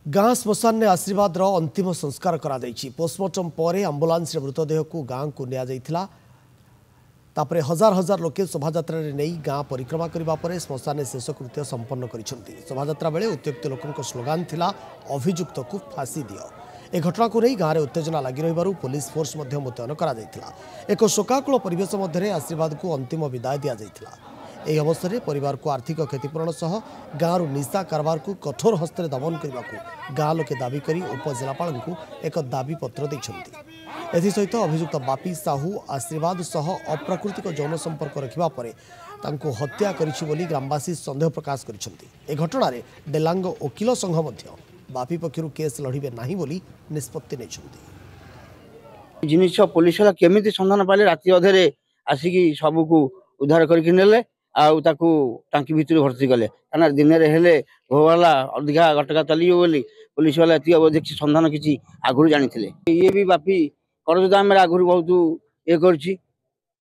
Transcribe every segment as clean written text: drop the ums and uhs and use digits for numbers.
गाँ श्मशान ने आशीर्वाद अंतिम संस्कार करा पोस्टमार्टम पर आंबुलांस मृतदेह को गाँव को निया तापरे हजार हजार लोके शोभायात्रा नहीं गाँ परिक्रमा करने पर श्मशान शेषकृत्य संपन्न कर शोभायात्रा बेले उत्त्यक्त लोकों स्लोगान थिला अभियुक्त को फांसी दियो। ए घटना को नहीं गाँव में उत्तेजना लगी रही पुलिस फोर्स मुतयन कर एक शोकाकुल परिवेश मध्य आशीर्वाद को अंतिम विदाय दि जाइथिला। ଏହି ଅବସରରେ ପରିବାରକୁ ଆର୍ଥିକ କ୍ଷତିପୂରଣ ସହ ଗାଁରୁ ନିଶା କାରବାରକୁ କଠୋର ହସ୍ତରେ ଦମନ କରିବାକୁ ଗାଁ ଲୋକେ ଦାବି କରି ଉପଜିଲ୍ଲାପାଳଙ୍କୁ ଏକ ଦାବିପତ୍ର ଦେଇଛନ୍ତି। ଏଥିସହିତ ଅଭିଯୁକ୍ତ ବାପି ସାହୁ ଆଶୀର୍ବାଦ ସହ ଅପ୍ରାକୃତିକ ଯୌନ ସମ୍ପର୍କ ରଖିବା ପରେ ତାଙ୍କୁ ହତ୍ୟା କରିଛି ବୋଲି ଗ୍ରାମବାସୀ ସନ୍ଦେହ ପ୍ରକାଶ କରିଛନ୍ତି। ଏ ଘଟଣାରେ ଡେଲାଙ୍ଗ ଓକିଲ ସଂଘ ମଧ୍ୟ ବାପି ପକ୍ଷରୁ କେସ୍ ଲଢ଼ିବେ ନାହିଁ ବୋଲି ନିଷ୍ପତ୍ତି ନେଇଛନ୍ତି। ଜିନିଷ ପୋଲିସ କେମିତି ସନ୍ଧାନ ପାଇଲେ ରାତି ଅଧରେ ଆସିକି ସବୁକୁ ଉଦ୍ଧାର କରିକି ନେଲେ आउ ताकू टांकी भितर भर्ती कले कहना दिन हेले घोवाला अधिका घटका चलिए बोली पुलिस वाला देखी सन्धान किसी आगुरी जानी ये भी बापी करजदाम आगुरी बहुत ये करी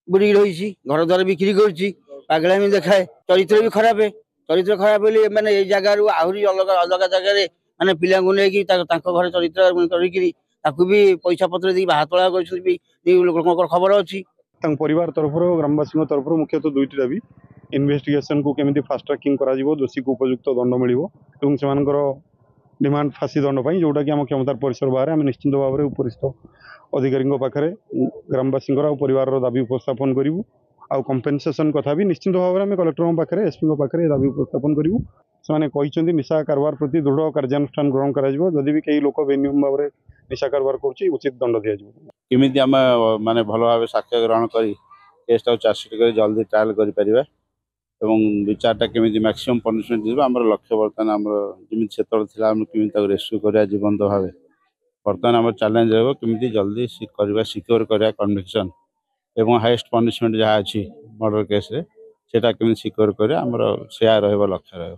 बुड़ी रही घर द्वार बिक्री करगलामी देखाए चरित्र भी खराब है। चरित्र खराब बोली मैंने ये जगार आहरी अलग अलग जगह मैंने पिला घर चरित्र भी पैसा पत्र दी बाहतला कर खबर अच्छी परिवार तरफ ग्रामवासी तरफ मुख्यतः दुईटी दाबी इन्वेस्टिगेशन को केमिति फास्ट ट्रैकिंग करा जिवो दोषी को उपयुक्त दंड मिलिवो एवं सेमानकर डिमांड फांसी दंड पाई जोटा कि आम क्षमतार परिसर बाहर आम निश्चित भाव में उपरिस्थ अधिकारी पाखे ग्रामवासी परिवार दाबी उपस्थापन करूँ आउ कंपेनसेशन कथा भी निश्चित भाव में कलेक्टर पाखे एसपी पाखे दाबी उपस्थापन करूँ से निशा कारबार प्रति दृढ़ कार्यानुष्ठान ग्रहण करी भी कई लोक बेनियम भाव में निशा कारबार कर उचित दंड दिज्व माने भल भाव साक्ष्य ग्रहण कर केसटा चार्जसीट कर जल्दी ट्रायल कर विचारटा केमी मैक्सिमम पनिशमेंट दिए आम लक्ष्य बर्तमान आम जमी से केमी रेस्क्यू करा जीवंत भाव बर्तमान आम चैलेंज रही जल्दी सिक्योर करा कन्विक्शन एवं हाईएस्ट पनिशमेंट जहाँ अच्छी मर्डर केस रे सेटा केमी सिक्योर करा आम लक्ष्य रहा।